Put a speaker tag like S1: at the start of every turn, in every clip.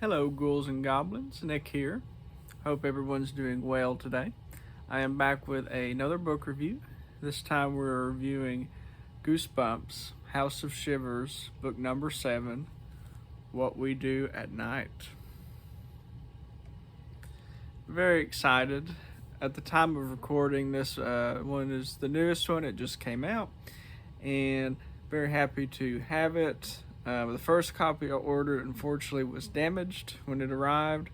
S1: Hello, ghouls and goblins. Nick here. Hope everyone's doing well today. I am back with another book review. This time we're reviewing Goosebumps, House of Shivers, book number 7, What We Do at Night. Very excited. At the time of recording, this one is the newest one. It just came out, and very happy to have it. The first copy I ordered, unfortunately, was damaged when it arrived,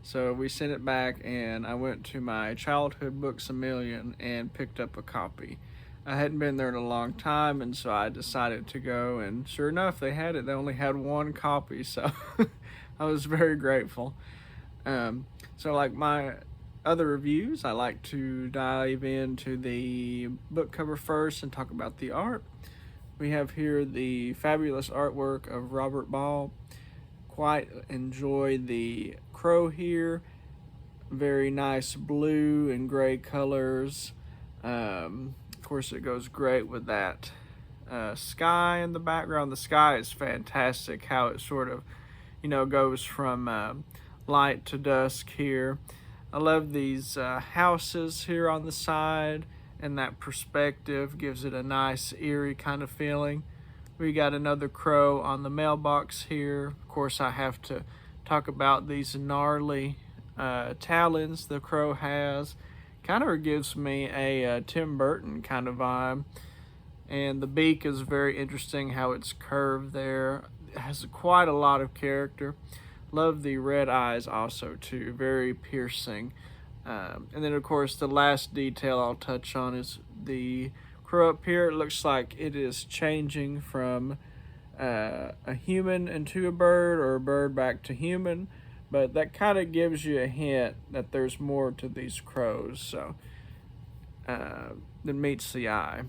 S1: so we sent it back, and I went to my childhood books a million and picked up a copy. I hadn't been there in a long time, and so I decided to go, and sure enough, they had it. They only had one copy, so I was very grateful. So like my other reviews, I like to dive into the book cover first and talk about the art. We have here the fabulous artwork of Robert Ball. Quite enjoy the crow here. Very nice blue and gray colors. Of course, it goes great with that sky in the background. The sky is fantastic, how it sort of, goes from light to dusk here. I love these houses here on the side, and that perspective gives it a nice eerie kind of feeling. We got another crow on the mailbox here. Of course, I have to talk about these gnarly talons the crow has. Kind of gives me a Tim Burton kind of vibe. And the beak is very interesting, how it's curved there. It has quite a lot of character. Love the red eyes also too, very piercing. And then of course the last detail I'll touch on is the crow up here. It looks like it is changing from a human into a bird, or a bird back to human, but that kind of gives you a hint that there's more to these crows, so than meets the eye.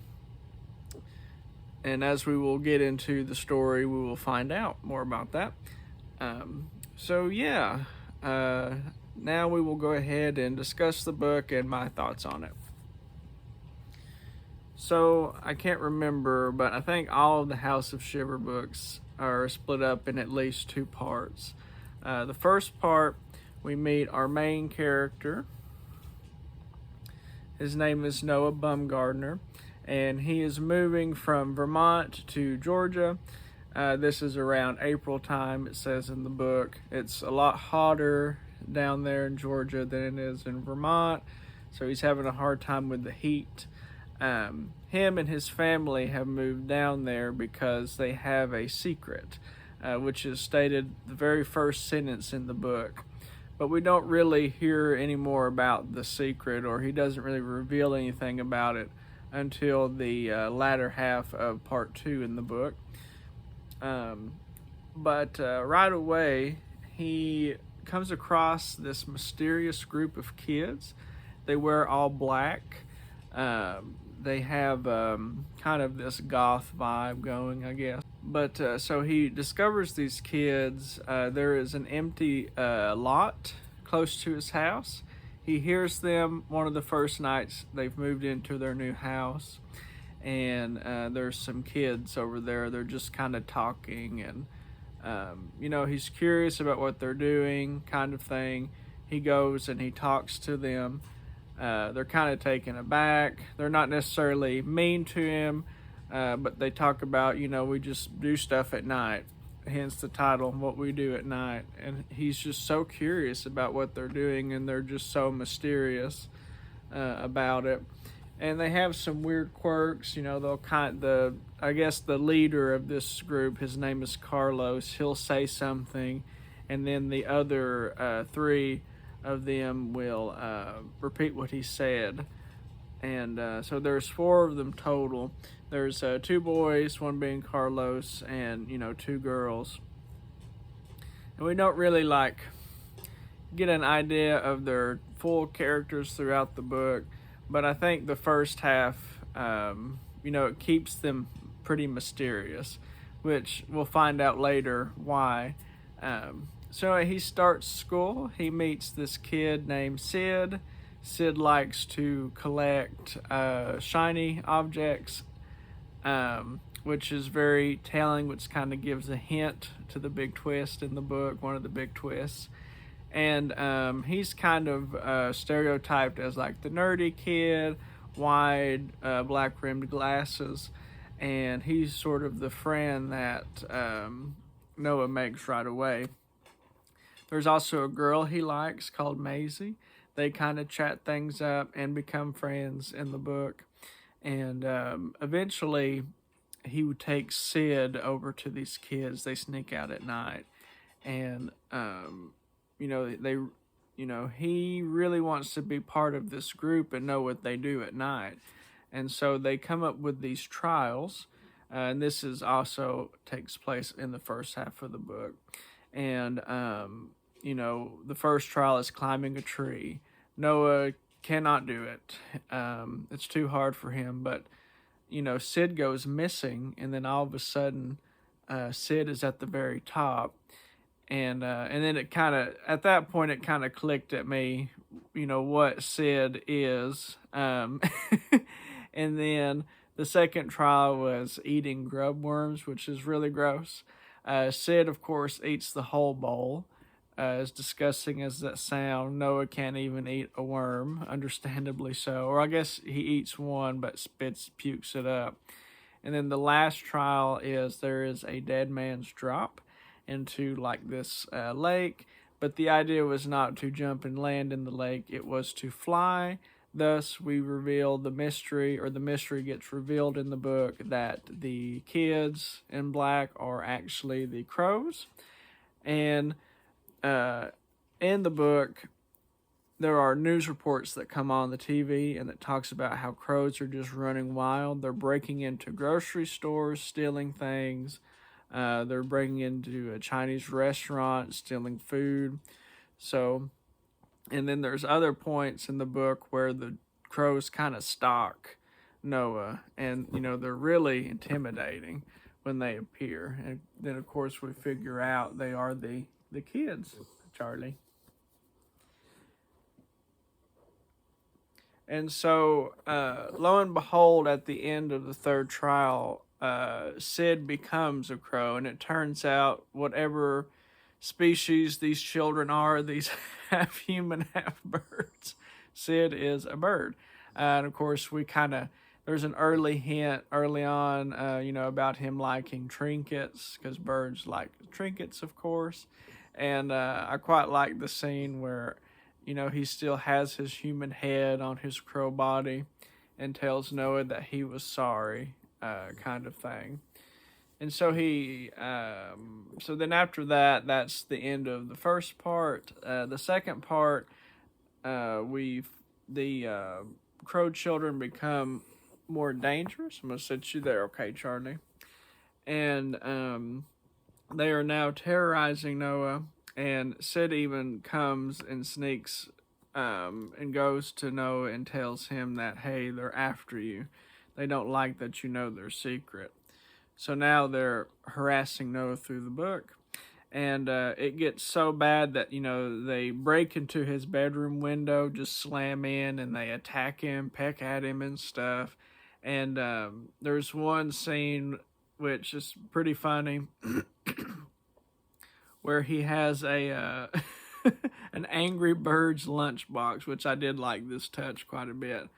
S1: And as we will get into the story, we will find out more about that. So yeah, now we will go ahead and discuss the book and my thoughts on it. So I can't remember, but I think all of the House of Shiver books are split up in at least 2 parts. The first part, we meet our main character. His name is Noah Bumgardner, and he is moving from Vermont to Georgia. This is around April time, it says in the book. It's a lot hotter down there in Georgia than it is in Vermont, so he's having a hard time with the heat. Him and his family have moved down there because they have a secret, which is stated the very first sentence in the book. But we don't really hear any more about the secret, or he doesn't really reveal anything about it until the latter half of part 2 in the book. But right away, he comes across this mysterious group of kids. They wear all black. They have kind of this goth vibe going, I guess. But so he discovers these kids. There is an empty lot close to his house. He hears them one of the first nights they've moved into their new house. And there's some kids over there. They're just kind of talking, and he's curious about what they're doing, kind of thing. He goes and he talks to them. They're kind of taken aback. They're not necessarily mean to him, but they talk about, we just do stuff at night, hence the title, What We Do at Night. And he's just so curious about what they're doing, and they're just so mysterious about it. And they have some weird quirks, I guess the leader of this group, his name is Carlos. He'll say something, and then the other 3 of them will repeat what he said. And so there's 4 of them total. There's 2 boys, one being Carlos, and 2 girls. And we don't really get an idea of their full characters throughout the book. But I think the first half, it keeps them pretty mysterious, which we'll find out later why. So he starts school. He meets this kid named Sid. Sid likes to collect shiny objects. which is very telling, which kind of gives a hint to the big twist in the book, one of the big twists. And he's kind of stereotyped as like the nerdy kid, wide black rimmed glasses, and he's sort of the friend that Noah makes right away. There's also a girl he likes called Maisie. They kind of chat things up and become friends in the book. And eventually, he would take Sid over to these kids. They sneak out at night. And, he really wants to be part of this group and know what they do at night. And so they come up with these trials. And this is also takes place in the first half of the book. And, the first trial is climbing a tree. Noah cannot do it. It's too hard for him. But, Sid goes missing. And then all of a sudden, Sid is at the very top. And then it kind of, at that point, it kind of clicked at me, what Sid is. And then the second trial was eating grub worms, which is really gross. Sid, of course, eats the whole bowl. As disgusting as that sound, Noah can't even eat a worm, understandably so. Or I guess he eats one, but pukes it up. And then the last trial is there is a dead man's drop into like this lake. But the idea was not to jump and land in the lake. It was to fly. Thus, we reveal the mystery, or the mystery gets revealed in the book, that the kids in black are actually the crows. And in the book, there are news reports that come on the TV and that talks about how crows are just running wild. They're breaking into grocery stores, stealing things. They're breaking into a Chinese restaurant, stealing food. So, and then there's other points in the book where the crows kind of stalk Noah, and they're really intimidating when they appear. And then, of course, we figure out they are the kids, Charlie. And so, lo and behold, at the end of the third trial, Sid becomes a crow, and it turns out whatever species these children are, these half human, half birds, Sid is a bird. And of course, there's an early hint early on, about him liking trinkets, because birds like trinkets, of course. And I quite like the scene where, he still has his human head on his crow body and tells Noah that he was sorry, kind of thing. And so so then after that, that's the end of the first part. The second part, the crow children become more dangerous. I'm going to set you there, okay, Charlie? And they are now terrorizing Noah, and Sid even comes and sneaks and goes to Noah and tells him that, hey, they're after you. They don't like that you know their secret. So now they're harassing Noah through the book. And it gets so bad that, they break into his bedroom window, just slam in, and they attack him, peck at him and stuff. And there's one scene which is pretty funny where he has a an Angry Birds lunchbox, which I did like this touch quite a bit.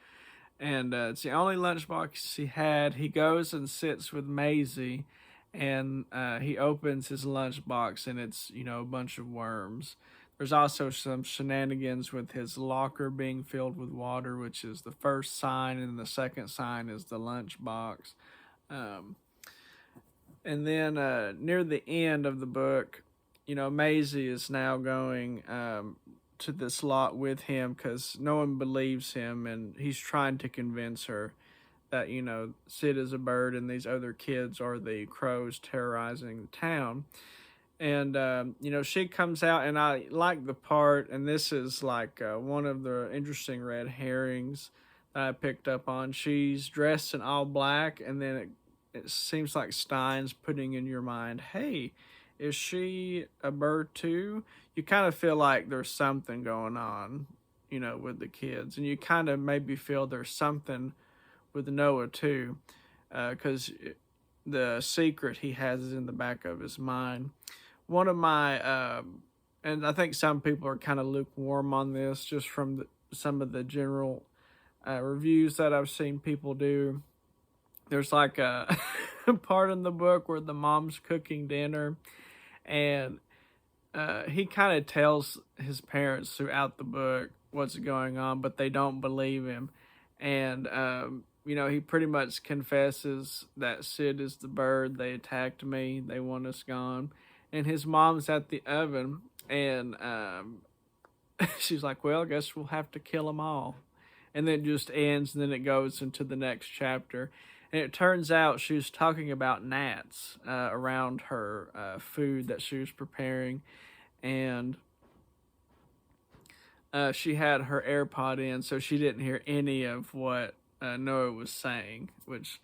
S1: And it's the only lunchbox he had. He goes and sits with Maisie, and he opens his lunchbox, and it's, a bunch of worms. There's also some shenanigans with his locker being filled with water, which is the first sign, and the second sign is the lunchbox. And then near the end of the book, Maisie is now going to this lot with him because no one believes him, and he's trying to convince her that, Sid is a bird and these other kids are the crows terrorizing the town. And, she comes out, and I like the part, and this is like one of the interesting red herrings that I picked up on. She's dressed in all black, and then it seems like Stine's putting in your mind, hey, is she a bird too? You kind of feel like there's something going on, with the kids. And you kind of maybe feel there's something with Noah too. Because the secret he has is in the back of his mind. One of my, and I think some people are kind of lukewarm on this just from some of the general reviews that I've seen people do. There's like a part in the book where the mom's cooking dinner, and he kind of tells his parents throughout the book what's going on, but they don't believe him. And, he pretty much confesses that Sid is the bird. They attacked me. They want us gone. And his mom's at the oven, and she's like, well, I guess we'll have to kill them all. And then it just ends, and then it goes into the next chapter. And it turns out she was talking about gnats around her food that she was preparing. And she had her AirPod in, so she didn't hear any of what Noah was saying, which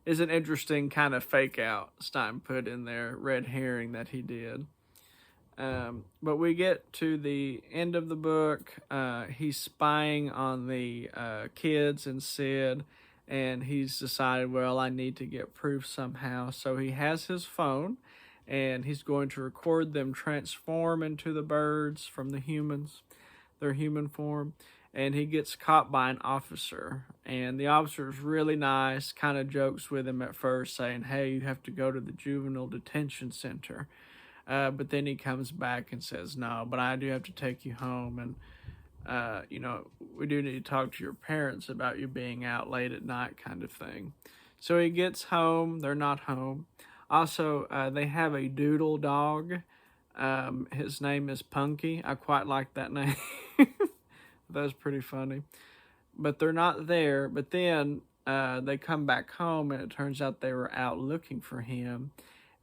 S1: is an interesting kind of fake out Stine put in there, red herring that he did. But we get to the end of the book. He's spying on the kids and Sid, and he's decided, well, I need to get proof somehow. So he has his phone, and he's going to record them transform into the birds from the humans, their human form. And he gets caught by an officer, and the officer is really nice, kind of jokes with him at first, saying, hey, you have to go to the juvenile detention center. But then he comes back and says, no, but I do have to take you home. And, we do need to talk to your parents about you being out late at night kind of thing. So he gets home. They're not home. Also, they have a doodle dog. His name is Punky. I quite like that name. That was pretty funny. But they're not there. But then they come back home, and it turns out they were out looking for him.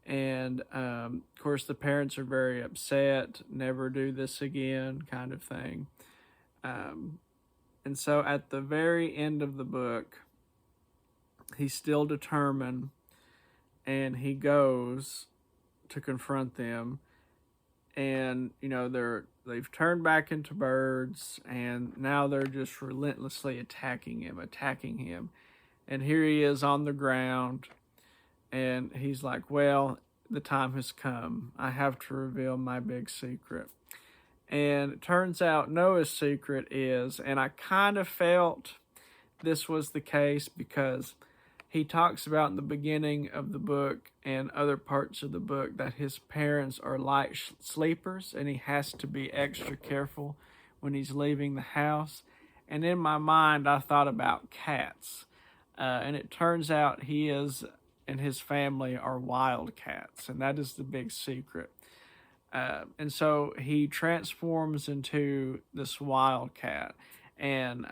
S1: And, of course, the parents are very upset, never do this again kind of thing. And so at the very end of the book, he's still determined, and he goes to confront them. And, they've turned back into birds, and now they're just relentlessly attacking him. And here he is on the ground. And he's like, well, the time has come. I have to reveal my big secret. And it turns out Noah's secret is, and I kind of felt this was the case because he talks about in the beginning of the book and other parts of the book that his parents are light sleepers, and he has to be extra careful when he's leaving the house. And in my mind, I thought about cats. And it turns out he is and his family are wildcats, and that is the big secret. And so he transforms into this wildcat, and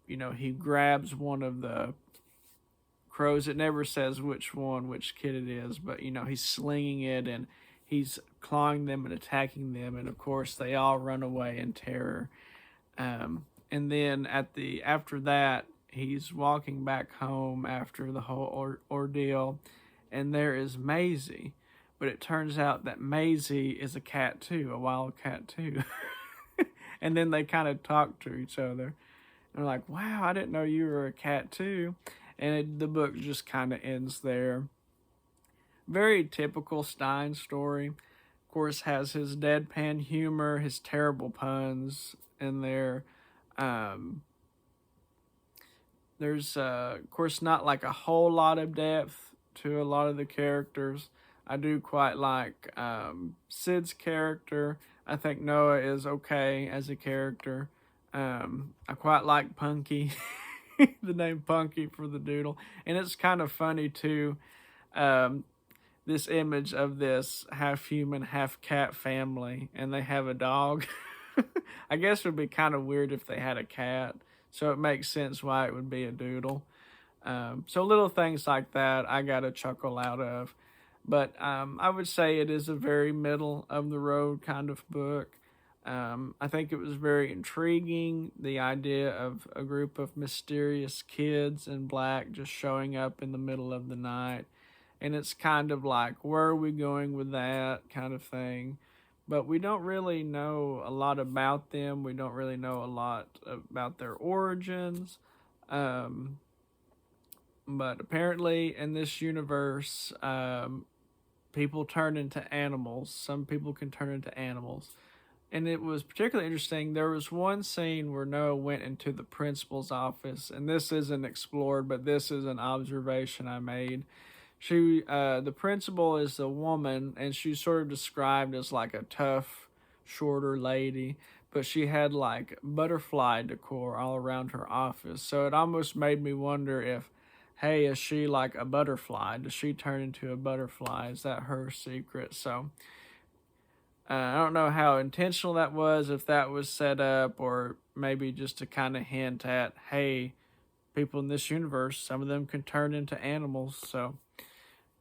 S1: he grabs one of the crows. It never says which kid it is, but he's slinging it, and he's clawing them and attacking them, and of course they all run away in terror. And then after that, he's walking back home after the whole ordeal, and there is Maisie. But it turns out that Maisie is a cat too, a wild cat too. And then they kind of talk to each other. And they're like, wow, I didn't know you were a cat too. And the book just kind of ends there. Very typical Stine story. Of course, has his deadpan humor, his terrible puns in there. There's, of course, not like a whole lot of depth to a lot of the characters. I do quite like Sid's character. I think Noah is okay as a character. I quite like Punky, the name Punky for the doodle. And it's kind of funny, too, this image of this half-human, half-cat family, and they have a dog. I guess it would be kind of weird if they had a cat. So it makes sense why it would be a doodle. So little things like that I got a chuckle out of. But I would say it is a very middle of the road kind of book. I think it was very intriguing, the idea of a group of mysterious kids in black just showing up in the middle of the night. And it's kind of like, where are we going with that kind of thing? But we don't really know a lot about them. We don't really know a lot about their origins. But apparently, in this universe, people turn into animals. Some people can turn into animals. And it was particularly interesting. There was one scene where Noah went into the principal's office, and this isn't explored, but this is an observation I made. The principal is a woman, and she's sort of described as like a tough, shorter lady, but she had like butterfly decor all around her office. So it almost made me wonder if, hey, is she like a butterfly? Does she turn into a butterfly? Is that her secret? So I don't know how intentional that was, if that was set up, or maybe just to kind of hint at, hey, people in this universe, some of them can turn into animals. So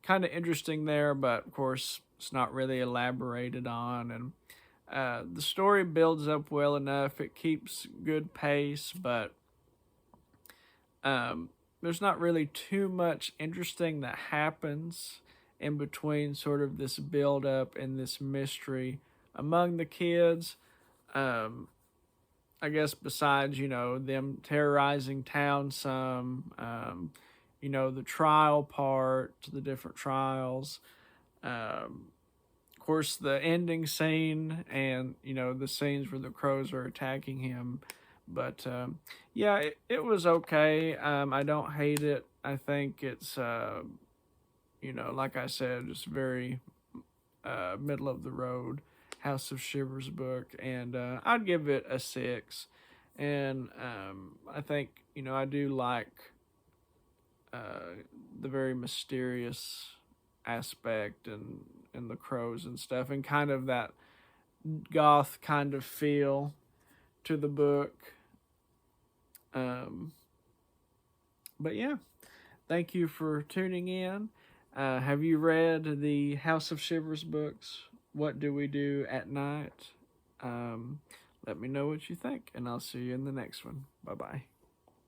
S1: kind of interesting there, but of course, it's not really elaborated on. And the story builds up well enough. It keeps good pace, but there's not really too much interesting that happens in between sort of this build up and this mystery among the kids. I guess besides, them terrorizing town some, the trial part, the different trials. Of course, the ending scene and, the scenes where the crows are attacking him. But yeah, it was okay. I don't hate it. I think it's, like I said, just very middle of the road House of Shivers book. And I'd give it a 6. And I think, I do like the very mysterious aspect and the crows and stuff, and kind of that goth kind of feel to the book. But yeah, thank you for tuning in. Have you read the House of Shivers books? What Do We Do at Night? Let me know what you think, and I'll see you in the next one. Bye bye.